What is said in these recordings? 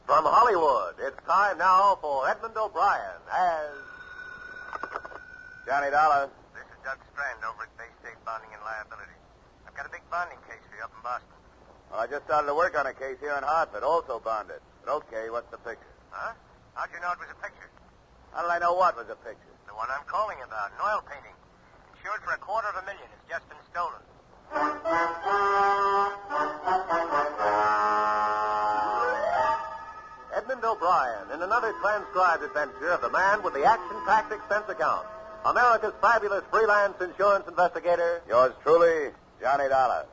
From Hollywood, it's time now for Edmond O'Brien as... Johnny Dollar. This is Doug Strand over at Bay State Bonding and Liability. I've got a big bonding case for you up in Boston. Well, I just started to work on a case here in Hartford, also bonded. But okay, what's the picture? Huh? How'd you know it was a picture? How did I know what was a picture? The one I'm calling about, an oil painting. Insured for $250,000. It's just been stolen. Edmond O'Brien in another transcribed adventure of the man with the action-packed expense account. America's fabulous freelance insurance investigator. Yours truly, Johnny Dollar.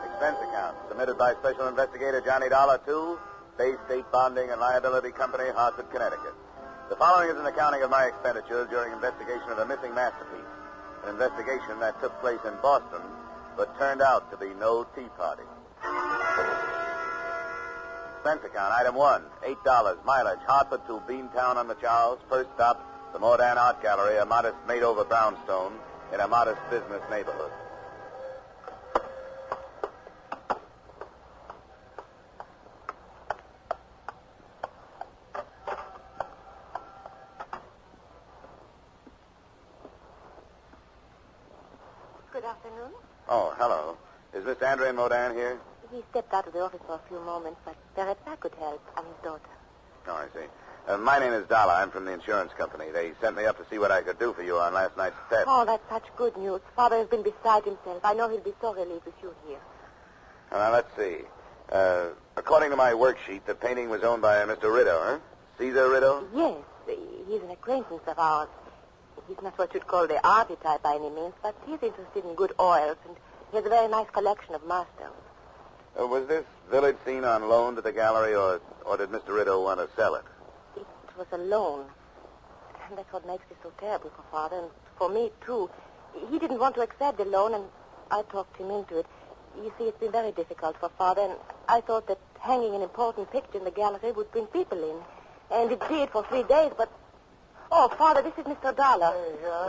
Expense account submitted by Special Investigator Johnny Dollar to Bay State Bonding and Liability Company, Hartford, Connecticut. The following is an accounting of my expenditures during investigation of a missing masterpiece. An investigation that took place in Boston, but turned out to be no tea party. Expense account, item 1, $8, mileage, Hartford to Beantown on the Charles. First stop, the Mordan Art Gallery, a modest made-over brownstone in a modest business neighborhood. Good afternoon. Oh, hello. Is Mr. Andrew Mordan here? He stepped out of the office for a few moments, but perhaps I could help. I'm his daughter. Oh, I see. My name is Dollar. I'm from the insurance company. They sent me up to see what I could do for you on last night's theft. Oh, that's such good news. Father has been beside himself. I know he'll be so relieved with you here. Now, let's see. According to my worksheet, the painting was owned by a Mr. Rideau, huh? Caesar Rideau? Yes, he's an acquaintance of ours. He's not what you'd call the arty type by any means, but he's interested in good oils, and he has a very nice collection of marsters. Was this village scene on loan to the gallery, or did Mr. Rideau want to sell it? It was a loan. And that's what makes it so terrible for Father, and for me, too. He didn't want to accept the loan, and I talked him into it. You see, it's been very difficult for Father, and I thought that hanging an important picture in the gallery would bring people in. And it did for 3 days, but... Oh, Father, this is Mr. Dollar.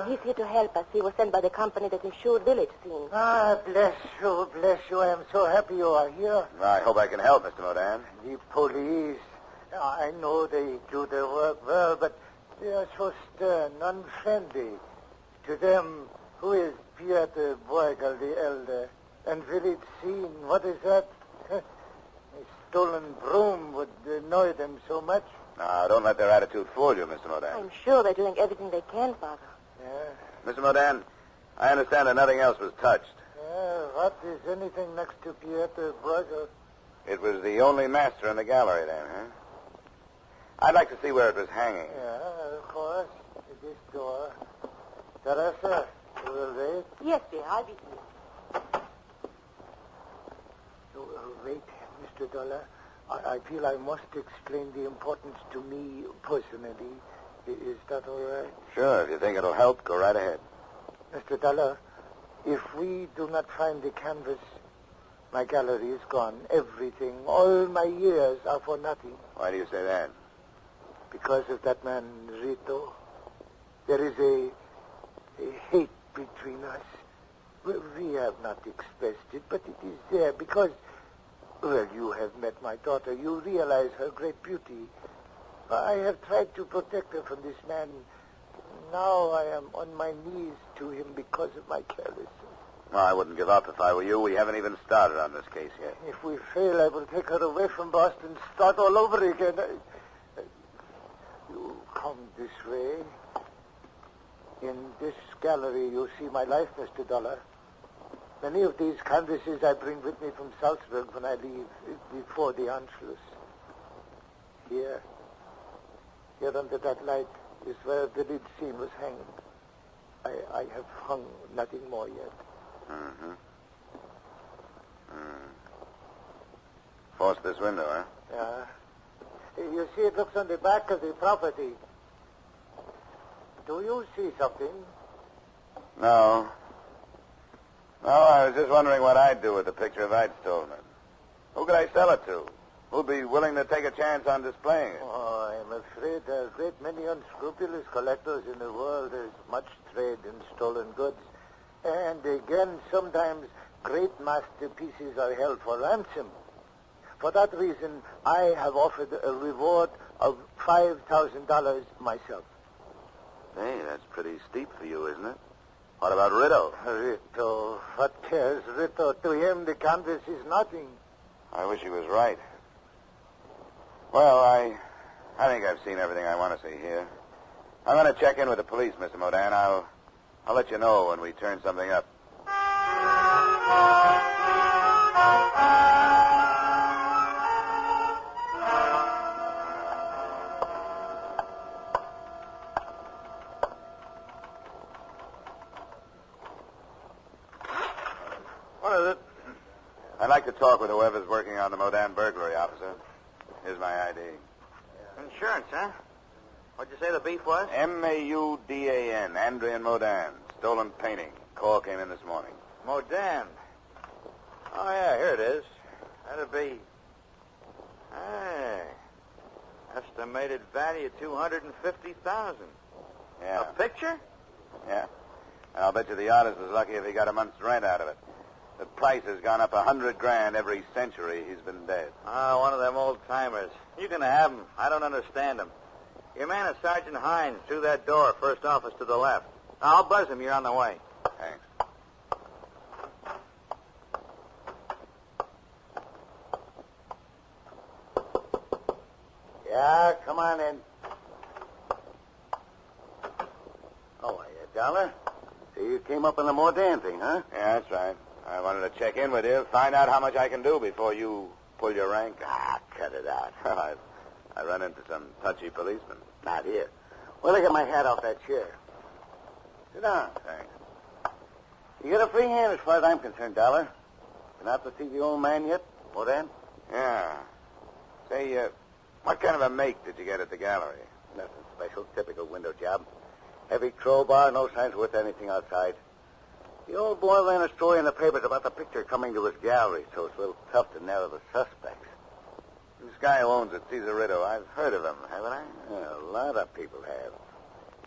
He's here to help us. He was sent by the company that insured village scene. Ah, bless you, bless you. I am so happy you are here. I hope I can help, Mr. Mordan. The police, I know they do their work well, but they are so stern, unfriendly. To them, who is Pieter Bruegel the elder? And village scene, what is that? A stolen broom would annoy them so much. Now, don't let their attitude fool you, Mr. Mordan. I'm sure they're doing everything they can, Father. Yeah. Mr. Mordan, I understand that nothing else was touched. What is anything next to Pieter Bruegel? It was the only master in the gallery then, huh? I'd like to see where it was hanging. Yeah, of course. This door. Teresa, you will wait? Yes, dear, I'll be here. Wait, Mr. Dollar. I feel I must explain the importance to me personally. Is that all right? Sure, if you think it'll help, go right ahead. Mr. Dollar, if we do not find the canvas, my gallery is gone. Everything, all my years are for nothing. Why do you say that? Because of that man, Rito. There is a hate between us. We have not expressed it, but it is there because... Well, you have met my daughter. You realize her great beauty. I have tried to protect her from this man. Now I am on my knees to him because of my carelessness. Well, I wouldn't give up if I were you. We haven't even started on this case yet. If we fail, I will take her away from Boston, start all over again. You come this way. In this gallery, you see my life, Mr. Dollar. Many of these canvases I bring with me from Salzburg when I leave before the Anschluss. Here under that light is where the village scene was hanging. I have hung nothing more yet. Mm-hmm. Force this window, huh? Yeah. You see, it looks on the back of the property. Do you see something? No. No, I was just wondering what I'd do with the picture if I'd stolen it. Who could I sell it to? Who'd be willing to take a chance on displaying it? Oh, I'm afraid there are a great many unscrupulous collectors in the world. There's much trade in stolen goods. And again, sometimes great masterpieces are held for ransom. For that reason, I have offered a reward of $5,000 myself. Hey, that's pretty steep for you, isn't it? What about Rito? Rito? What cares Rito? To him, the canvas is nothing. I wish he was right. Well, I think I've seen everything I want to see here. I'm going to check in with the police, Mr. Modan. I'll let you know when we turn something up. What is it? I'd like to talk with whoever's working on the Modan burglary, officer. Here's my ID. Insurance, huh? What'd you say the beef was? Maudan, Andrian Modan. Stolen painting. Call came in this morning. Modan. Oh, yeah, here it is. That'd be... Hey. Estimated value $250,000. Yeah. A picture? Yeah. And I'll bet you the artist was lucky if he got a month's rent out of it. The price has gone up $100,000 every century he's been dead. Oh, one of them old-timers. You can have him. I don't understand him. Your man is Sergeant Hines, through that door, first office to the left. I'll buzz him. You're on the way. Thanks. Yeah, come on in. Oh, are you, Dollar? So you came up on the Modan thing, huh? Yeah, that's right. I wanted to check in with you, find out how much I can do before you pull your rank. Ah, cut it out. I run into some touchy policemen. Not here. Well, I get my hat off that chair. Sit down. Thanks. You get a free hand as far as I'm concerned, Dollar. Been out to see the old man yet, Modan? Yeah. Say, what kind of a make did you get at the gallery? Nothing special. Typical window job. Heavy crowbar, no signs worth anything outside. The old boy ran a story in the papers about the picture coming to his gallery, so it's a little tough to narrow the suspects. This guy who owns it, Cesarito, I've heard of him, haven't I? Yeah, a lot of people have.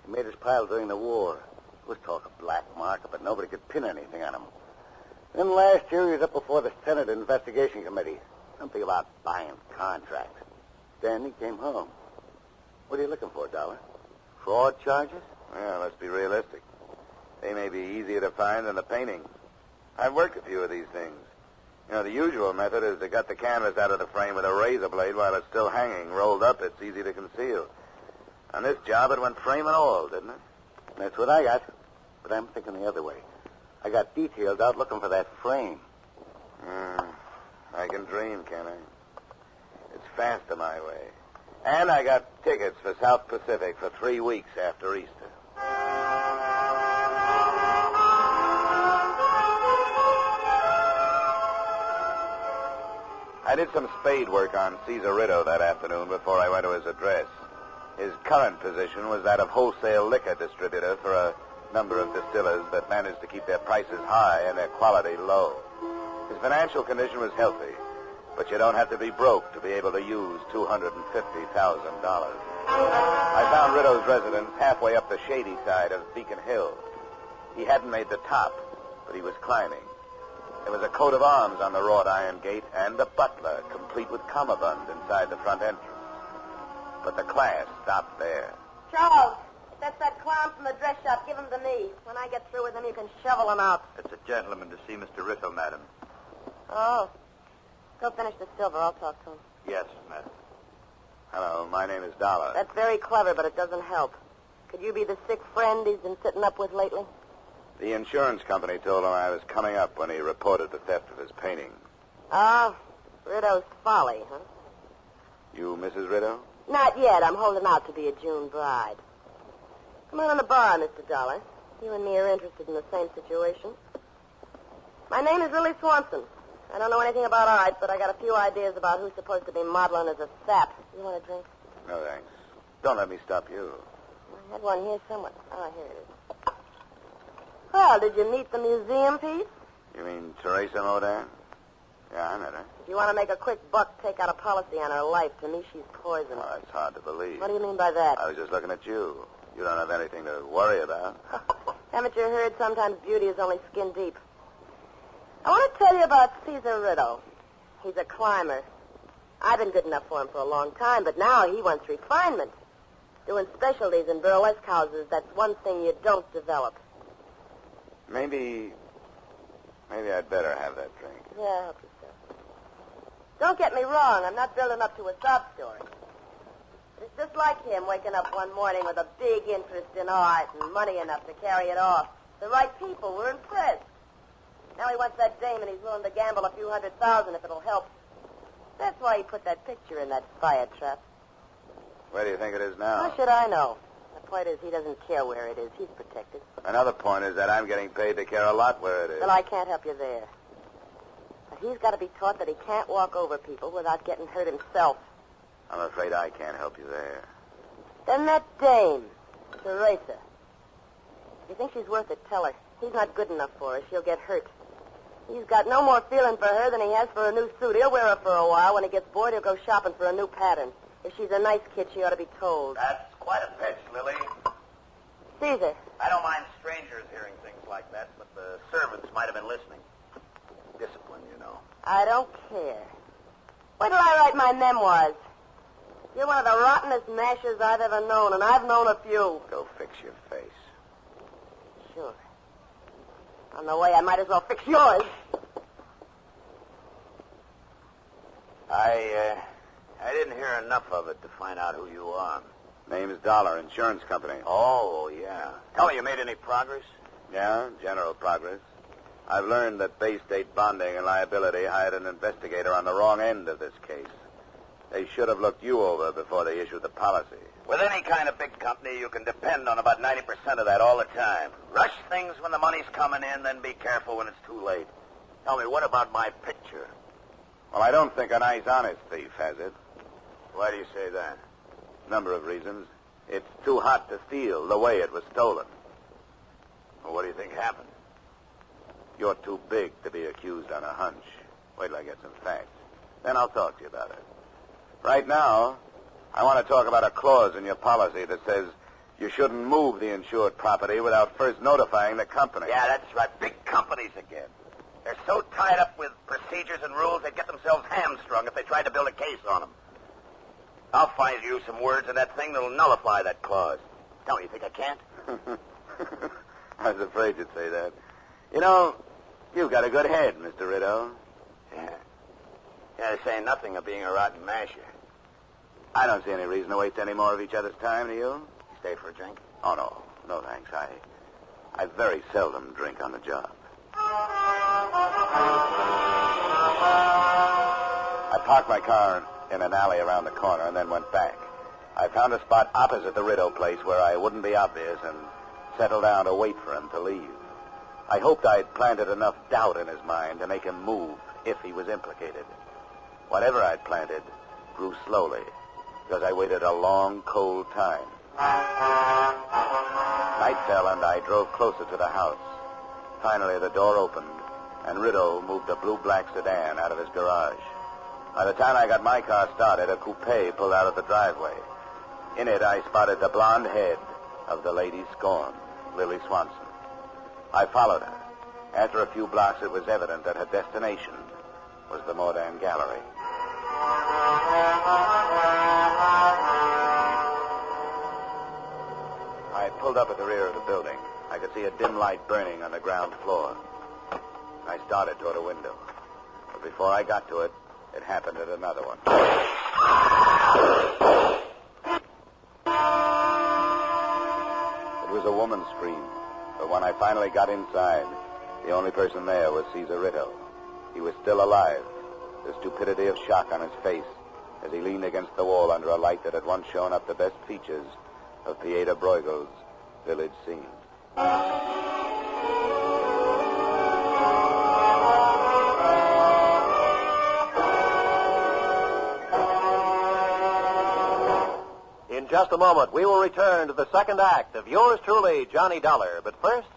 He made his pile during the war. There was talk of black market, but nobody could pin anything on him. Then last year he was up before the Senate Investigation Committee. Something about buying contracts. Then he came home. What are you looking for, Dollar? Fraud charges? Well, let's be realistic. They may be easier to find than the painting. I've worked a few of these things. You know, the usual method is to gut the canvas out of the frame with a razor blade while it's still hanging. Rolled up, it's easy to conceal. On this job, it went frame and all, didn't it? That's what I got. But I'm thinking the other way. I got details out looking for that frame. I can dream, can I? It's faster my way. And I got tickets for South Pacific for 3 weeks after Easter. I did some spade work on Cesarito that afternoon before I went to his address. His current position was that of wholesale liquor distributor for a number of distillers that managed to keep their prices high and their quality low. His financial condition was healthy, but you don't have to be broke to be able to use $250,000. I found Rito's residence halfway up the shady side of Beacon Hill. He hadn't made the top, but he was climbing. There was a coat of arms on the wrought iron gate and a butler, complete with cummerbund, inside the front entrance. But the class stopped there. Charles, that's that clown from the dress shop. Give him to me. When I get through with him, you can shovel him out. It's a gentleman to see Mr. Rito, madam. Oh. Go finish the silver. I'll talk to him. Yes, madam. Hello, my name is Dollar. That's very clever, but it doesn't help. Could you be the sick friend he's been sitting up with lately? The insurance company told him I was coming up when he reported the theft of his painting. Ah, Rito's folly, huh? You Mrs. Rito? Not yet. I'm holding out to be a June bride. Come on in the bar, Mr. Dollar. You and me are interested in the same situation. My name is Lily Swanson. I don't know anything about art, but I got a few ideas about who's supposed to be modeling as a sap. You want a drink? No, thanks. Don't let me stop you. I had one here somewhere. Oh, here it is. Well, did you meet the museum piece? You mean Teresa Modan? Yeah, I met her. If you want to make a quick buck, take out a policy on her life. To me, she's poison. Oh, that's hard to believe. What do you mean by that? I was just looking at you. You don't have anything to worry about. Haven't you heard sometimes beauty is only skin deep? I want to tell you about Caesar Riddle. He's a climber. I've been good enough for him for a long time, but now he wants refinement. Doing specialties in burlesque houses, that's one thing you don't develop. Maybe I'd better have that drink. Yeah, help yourself. Don't get me wrong, I'm not building up to a sob story. It's just like him waking up one morning with a big interest in art and money enough to carry it off. The right people were impressed. Now he wants that dame and he's willing to gamble a few $100,000 if it'll help. That's why he put that picture in that fire trap. Where do you think it is now? How should I know? The point is he doesn't care where it is. He's protected. Another point is that I'm getting paid to care a lot where it is. Well, I can't help you there. But he's got to be taught that he can't walk over people without getting hurt himself. I'm afraid I can't help you there. Then that dame, Teresa. If you think she's worth it, tell her. He's not good enough for her. She'll get hurt. He's got no more feeling for her than he has for a new suit. He'll wear her for a while. When he gets bored, he'll go shopping for a new pattern. If she's a nice kid, she ought to be told. That's quite a pitch, Lily. Caesar. I don't mind strangers hearing things like that, but the servants might have been listening. Discipline, you know. I don't care. Wait till I write my memoirs. You're one of the rottenest mashers I've ever known, and I've known a few. Go fix your face. Sure. On the way, I might as well fix yours. I didn't hear enough of it to find out who you are. Name's Dollar, insurance company. Oh, yeah. Tell me, you made any progress? Yeah, general progress. I've learned that Bay State Bonding and Liability hired an investigator on the wrong end of this case. They should have looked you over before they issued the policy. With any kind of big company, you can depend on about 90% of that all the time. Rush things when the money's coming in, then be careful when it's too late. Tell me, what about my picture? Well, I don't think a nice, honest thief has it. Why do you say that? Number of reasons. It's too hot to steal the way it was stolen. Well, what do you think happened? You're too big to be accused on a hunch. Wait till I get some facts. Then I'll talk to you about it. Right now, I want to talk about a clause in your policy that says you shouldn't move the insured property without first notifying the company. Yeah, that's right. Big companies again. They're so tied up with procedures and rules, they'd get themselves hamstrung if they tried to build a case on them. I'll find you some words in that thing that'll nullify that clause. Tell me, you think I can't? I was afraid you'd say that. You know, you've got a good head, Mr. Rideau. Yeah. Yeah, they say nothing of being a rotten masher. I don't see any reason to waste any more of each other's time, do you? Stay for a drink? Oh, no. No, thanks. I very seldom drink on the job. I parked my car in an alley around the corner and then went back. I found a spot opposite the Rideau place where I wouldn't be obvious and settled down to wait for him to leave. I hoped I'd planted enough doubt in his mind to make him move if he was implicated. Whatever I'd planted grew slowly because I waited a long, cold time. Night fell and I drove closer to the house. Finally, the door opened, and Rideau moved a blue-black sedan out of his garage. By the time I got my car started, a coupe pulled out of the driveway. In it, I spotted the blonde head of the lady scorned, Lily Swanson. I followed her. After a few blocks, it was evident that her destination was the Modern Gallery. I pulled up at the rear of the building. I could see a dim light burning on the ground floor. I started toward a window. But before I got to it, it happened at another one. It was a woman's scream. But when I finally got inside, the only person there was Caesar Rideau. He was still alive, the stupidity of shock on his face as he leaned against the wall under a light that had once shown up the best features of Pieta Bruegel's village scene. In just a moment, we will return to the second act of yours truly, Johnny Dollar. But first,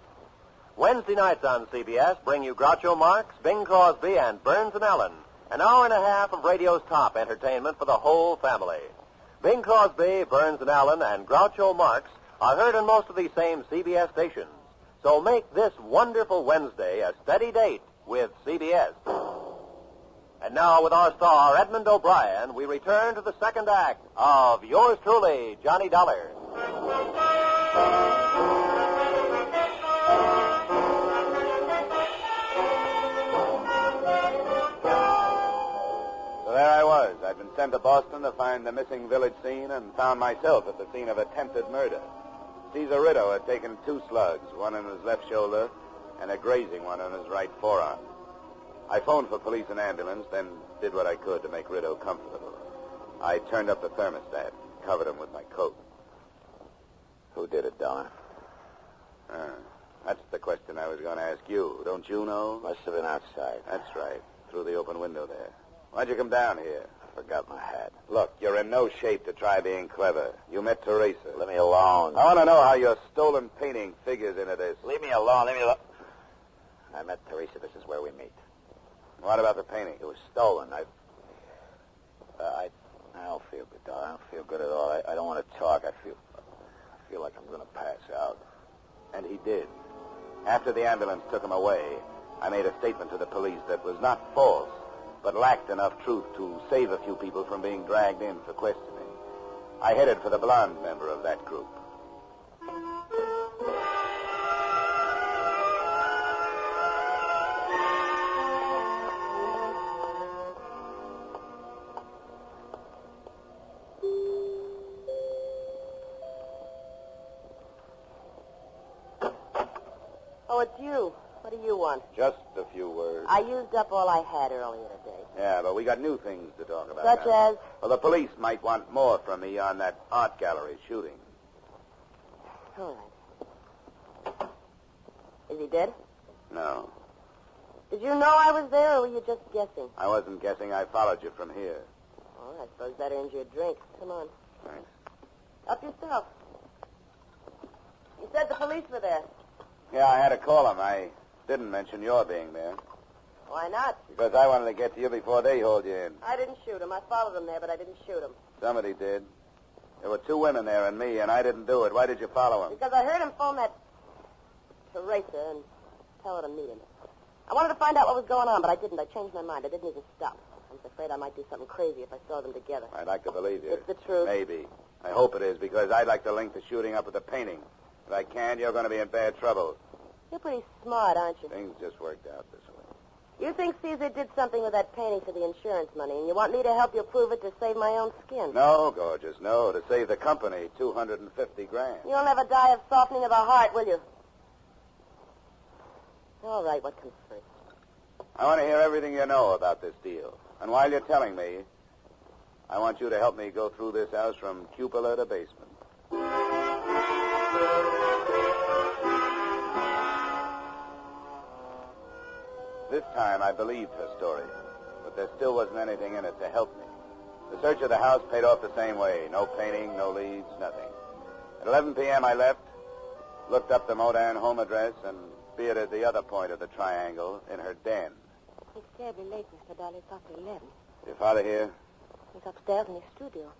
Wednesday nights on CBS bring you Groucho Marx, Bing Crosby, and Burns and Allen An hour and a half of radio's top entertainment for the whole family. Bing Crosby, Burns and Allen, and Groucho Marx are heard on most of these same CBS stations. So make this wonderful Wednesday a steady date with CBS. And now, with our star, Edmond O'Brien, we return to the second act of yours truly, Johnny Dollar. So there I was. I'd been sent to Boston to find the missing village scene and found myself at the scene of attempted murder. Caesar Rideau had taken 2 slugs, one in his left shoulder and a grazing one on his right forearm. I phoned for police and ambulance, then did what I could to make Rideau comfortable. I turned up the thermostat, covered him with my coat. Who did it, Dollar? That's the question I was going to ask you. Don't you know? Must have been outside. That's right, through the open window there. Why'd you come down here? I forgot my hat. Look, you're in no shape to try being clever. You met Teresa. Let me alone. I want to know how your stolen painting figures into this. Leave me alone. I met Teresa. This is where we meet. What about the painting? It was stolen. I don't feel good, Dollar. I don't feel good at all. I don't want to talk. I feel like I'm going to pass out. And he did. After the ambulance took him away, I made a statement to the police that was not false, but lacked enough truth to save a few people from being dragged in for questioning. I headed for the blonde member of that group. Oh, it's you. What do you want? Just a few words. I used up all I had earlier today. Yeah, but we got new things to talk about. Such now. as? Well, the police might want more from me on that art gallery shooting. All right. Is he dead? No. Did you know I was there, or were you just guessing? I wasn't guessing. I followed you from here. Oh, I suppose that earns you a drink. Come on. Thanks. Up yourself. You said the police were there. Yeah, I had to call them. I didn't mention your being there. Why not? Because I wanted to get to you before they hauled you in. I didn't shoot him. I followed him there, but I didn't shoot him. Somebody did. There were 2 women there and me, and I didn't do it. Why did you follow him? Because I heard him phone that Teresa and tell her to meet him. I wanted to find out what was going on, but I didn't. I changed my mind. I didn't even stop. I was afraid I might do something crazy if I saw them together. I'd like to believe you. It's the truth. Maybe. I hope it is, because I'd like to link the shooting up with the painting. If I can't, you're going to be in bad trouble. You're pretty smart, aren't you? Things just worked out this way. You think Caesar did something with that painting for the insurance money, and you want me to help you prove it to save my own skin? No, gorgeous, no. To save the company, $250,000. You'll never die of softening of the heart, will you? All right, what comes first? I want to hear everything you know about this deal. And while you're telling me, I want you to help me go through this house from cupola to basement. This time I believed her story, but there still wasn't anything in it to help me. The search of the house paid off the same way. No painting, no leads, nothing. At 11 p.m. I left, looked up the Modern home address, and bearded the other point of the triangle in her den. It's terribly late, Mr. Dolly. It's after 11. Your father here? He's upstairs in his studio.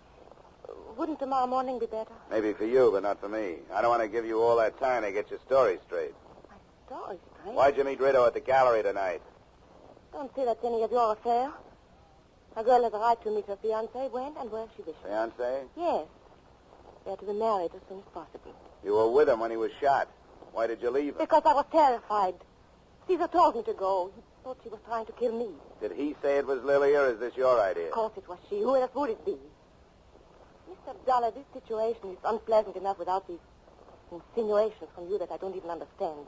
Wouldn't tomorrow morning be better? Maybe for you, but not for me. I don't want to give you all that time to get your story straight. My story straight? Why'd you meet Rideau at the gallery tonight? Don't say that's any of your affair. A girl has a right to meet her fiancé when and where she wishes. Fiancé? Yes. They're to be married as soon as possible. You were with him when he was shot. Why did you leave him? Because I was terrified. Caesar told me to go. He thought she was trying to kill me. Did he say it was Lily, or is this your idea? Of course it was she. Who else would it be? Mr. Dollar, this situation is unpleasant enough without these insinuations from you that I don't even understand.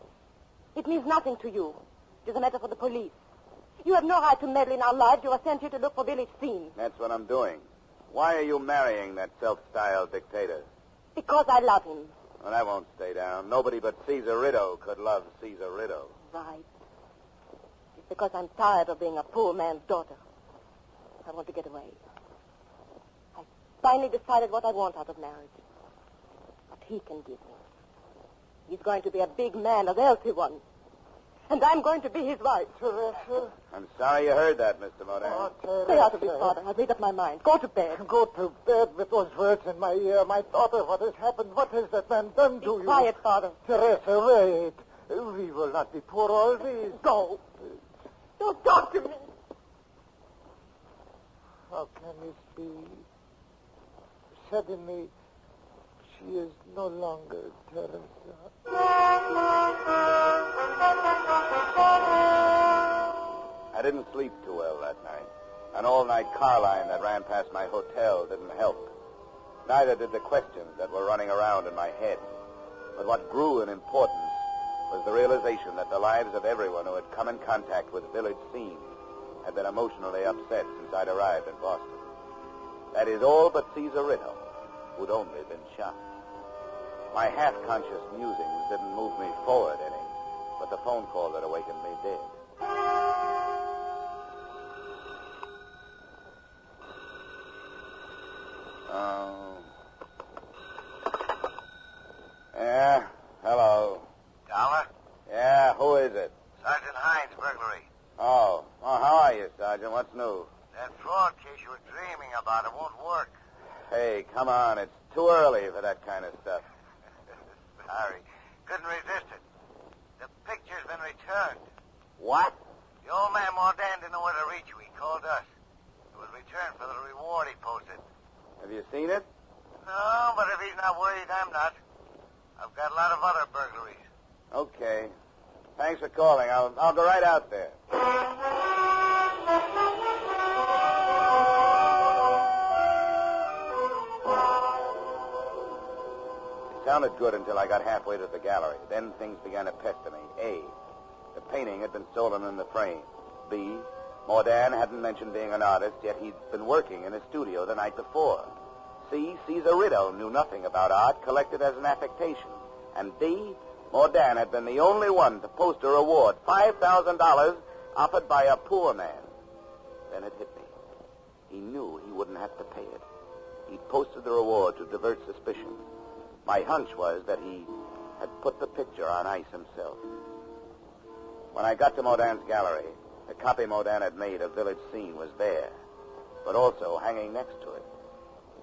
It means nothing to you. It is a matter for the police. You have no right to meddle in our lives. You are sent here to look for village scenes. That's what I'm doing. Why are you marrying that self-styled dictator? Because I love him. Well, that won't stay down. Nobody but Caesar Rideau could love Caesar Rideau. Right. It's because I'm tired of being a poor man's daughter. I want to get away. I finally decided what I want out of marriage. What he can give me. He's going to be a big man, a wealthy one. And I'm going to be his wife. Teresa. I'm sorry you heard that, Mr. Modern. Oh, Teresa. Stay out of this, Father. I've made up my mind. Go to bed. Go to bed with those words in my ear. My daughter, what has happened? What has that man done to you? Be quiet, Father. Teresa, wait. We will not be poor always. Go. Don't talk to me. How can this be? Suddenly, she is no longer Teresa. I didn't sleep too well that night. An all-night car line that ran past my hotel didn't help. Neither did the questions that were running around in my head. But what grew in importance was the realization that the lives of everyone who had come in contact with Village Scene had been emotionally upset since I'd arrived in Boston. That is all but Caesar Ritto, who'd only been shot. My half-conscious musings didn't move me forward any, but the phone call that awakened me did. Yeah, hello. Dollar? Yeah, who is it? Sergeant Hines, burglary. Oh, how are you, Sergeant? What's new? That fraud case you were dreaming about, it won't work. Hey, come on. It's too early for that kind of stuff. Sorry. Couldn't resist it. The picture's been returned. What? The old man Mordan didn't know where to reach you. He called us. It was returned for the reward he posted. Have you seen it? No, but if he's not worried, I'm not. I've got a lot of other burglaries. Okay. Thanks for calling. I'll go right out there. It sounded good until I got halfway to the gallery. Then things began to pester me. A, the painting had been stolen in the frame. B, Mordan hadn't mentioned being an artist, yet he'd been working in his studio the night before. C, Caesar Ritto knew nothing about art, collected as an affectation. And D, Mordan had been the only one to post a reward, $5,000, offered by a poor man. Then it hit me. He knew he wouldn't have to pay it. He'd posted the reward to divert suspicion. My hunch was that he had put the picture on ice himself. When I got to Mordan's gallery, the copy Mordan had made of Village Scene was there. But also, hanging next to it,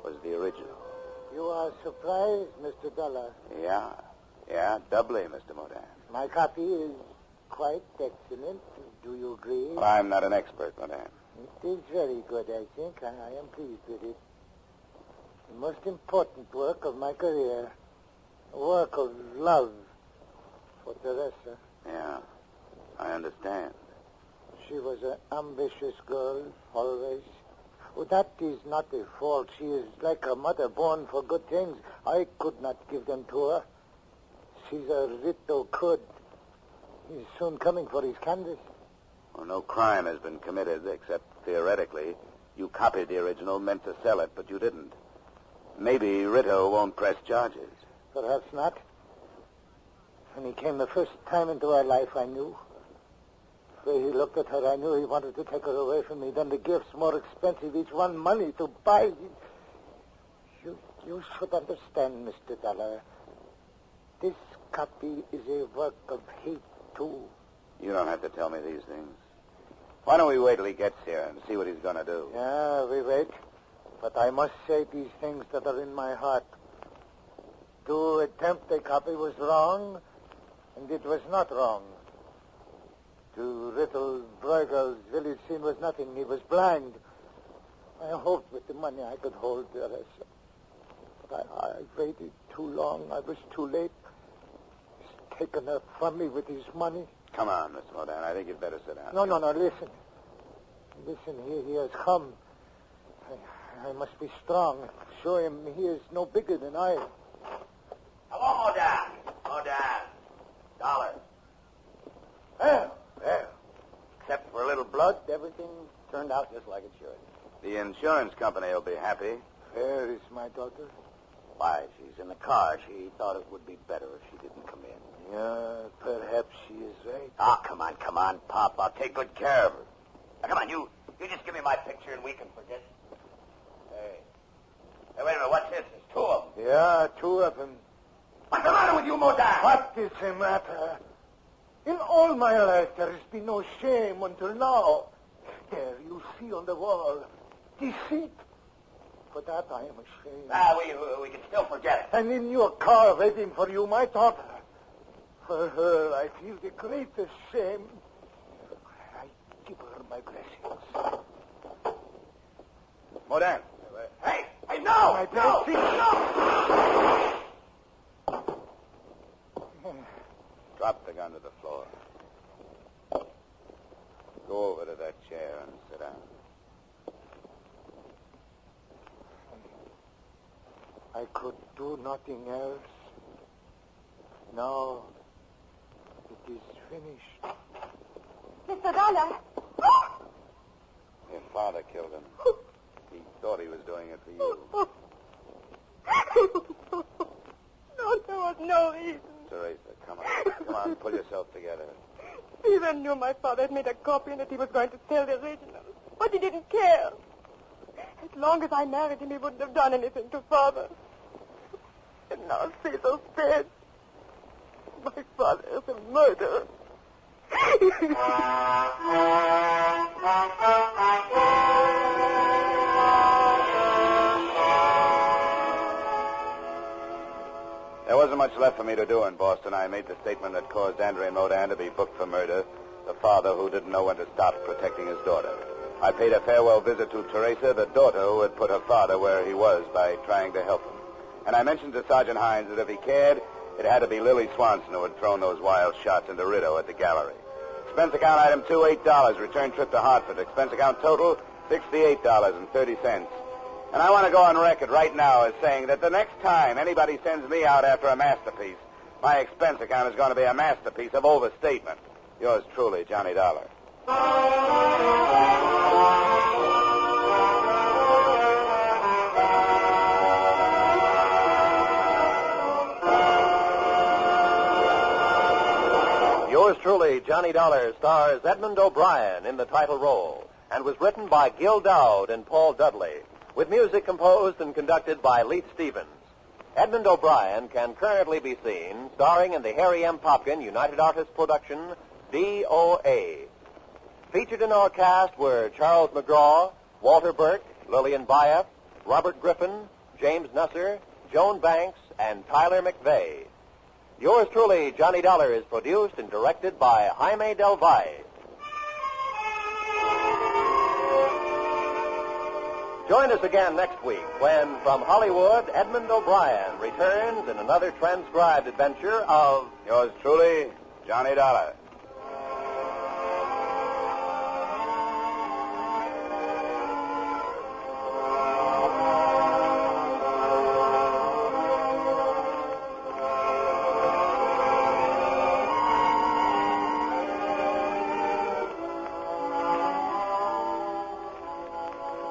was the original. You are surprised, Mr. Dollar. Yeah, doubly, Mr. Mordan. My copy is quite excellent. Do you agree? Well, I'm not an expert, Mordan. It is very good, I think. I am pleased with it. The most important work of my career. A work of love for Teresa. Yeah, I understand. She was an ambitious girl, always. Oh, that is not a fault. She is like her mother, born for good things. I could not give them to her. Caesar Ritto could. He's soon coming for his canvas. Well, no crime has been committed, except theoretically. You copied the original, meant to sell it, but you didn't. Maybe Ritto won't press charges. Perhaps not. When he came the first time into our life, I knew. The way he looked at her, I knew he wanted to take her away from me. Then the gifts, more expensive, each one money to buy. You should understand, Mr. Dollar. This copy is a work of hate, too. You don't have to tell me these things. Why don't we wait till he gets here and see what he's going to do? Yeah, we wait. But I must say these things that are in my heart. To attempt a copy was wrong, and it was not wrong. To Rittle Bruegel's Village Scene was nothing. He was blind. I hoped with the money I could hold Teresa. But I waited too long. I was too late. He's taken her from me with his money. Come on, Mr. Mordan. I think you'd better sit down. No, listen. Listen, he has come. I must be strong. Show him he is no bigger than I. Hello, Mordan. Dollar. Well. Except for a little blood, everything turned out just like it should. The insurance company will be happy. Where is my daughter? Why, she's in the car. She thought it would be better if she didn't come in. Yeah, perhaps she is right. Oh, come on, Pop. I'll take good care of her. Now, come on, you just give me my picture and we can forget. Hey, wait a minute. What's this? There's two of them. Yeah, two of them. What's the matter with you, Mordan? What is the matter? In all my life, there has been no shame until now. There, you see on the wall, deceit. For that I am ashamed. We can still forget it. And in your car waiting for you, my daughter. For her, I feel the greatest shame. I give her my blessings. Modan. Hey, no! My blessings. No! Drop the gun to the floor. Go over to that chair and sit down. I could do nothing else. Now, it is finished. Mr. Dollar. Your father killed him. He thought he was doing it for you. No, there was no reason. Teresa, come on. Come on, pull yourself together. Stephen knew my father had made a copy and that he was going to sell the original. But he didn't care. As long as I married him, he wouldn't have done anything to Father. And now Cecil's dead. My father is a murderer. There wasn't much left for me to do in Boston. I made the statement that caused Andre and Modan to be booked for murder. The father who didn't know when to stop protecting his daughter. I paid a farewell visit to Teresa, the daughter who had put her father where he was by trying to help him. And I mentioned to Sergeant Hines that if he cared, it had to be Lily Swanson who had thrown those wild shots into Rideau at the gallery. Expense account item 2, $8. Return trip to Hartford. Expense account total, $68.30. And I want to go on record right now as saying that the next time anybody sends me out after a masterpiece, my expense account is going to be a masterpiece of overstatement. Yours truly, Johnny Dollar. Yours truly, Johnny Dollar, stars Edmond O'Brien in the title role and was written by Gil Dowd and Paul Dudley, with music composed and conducted by Leith Stevens. Edmond O'Brien can currently be seen starring in the Harry M. Popkin United Artists production, DOA. Featured in our cast were Charles McGraw, Walter Burke, Lillian Bayef, Robert Griffin, James Nusser, Joan Banks, and Tyler McVeigh. Yours truly, Johnny Dollar, is produced and directed by Jaime Del Valle. Join us again next week when, from Hollywood, Edmond O'Brien returns in another transcribed adventure of Yours truly, Johnny Dollar.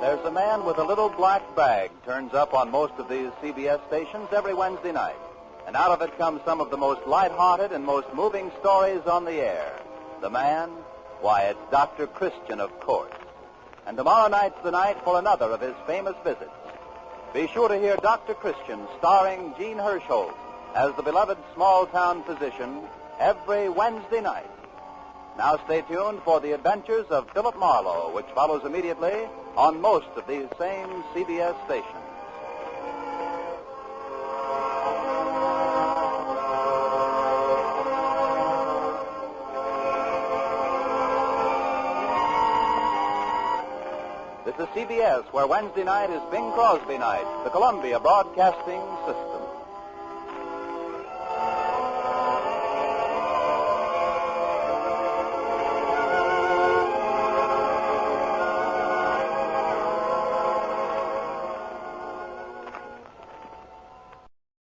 There's a man with a little black bag turns up on most of these CBS stations every Wednesday night. And out of it comes some of the most light-hearted and most moving stories on the air. The man? Why, it's Dr. Christian, of course. And tomorrow night's the night for another of his famous visits. Be sure to hear Dr. Christian starring Gene Hirschholt as the beloved small-town physician every Wednesday night. Now stay tuned for the adventures of Philip Marlowe, which follows immediately on most of these same CBS stations. This is CBS, where Wednesday night is Bing Crosby night, the Columbia Broadcasting System.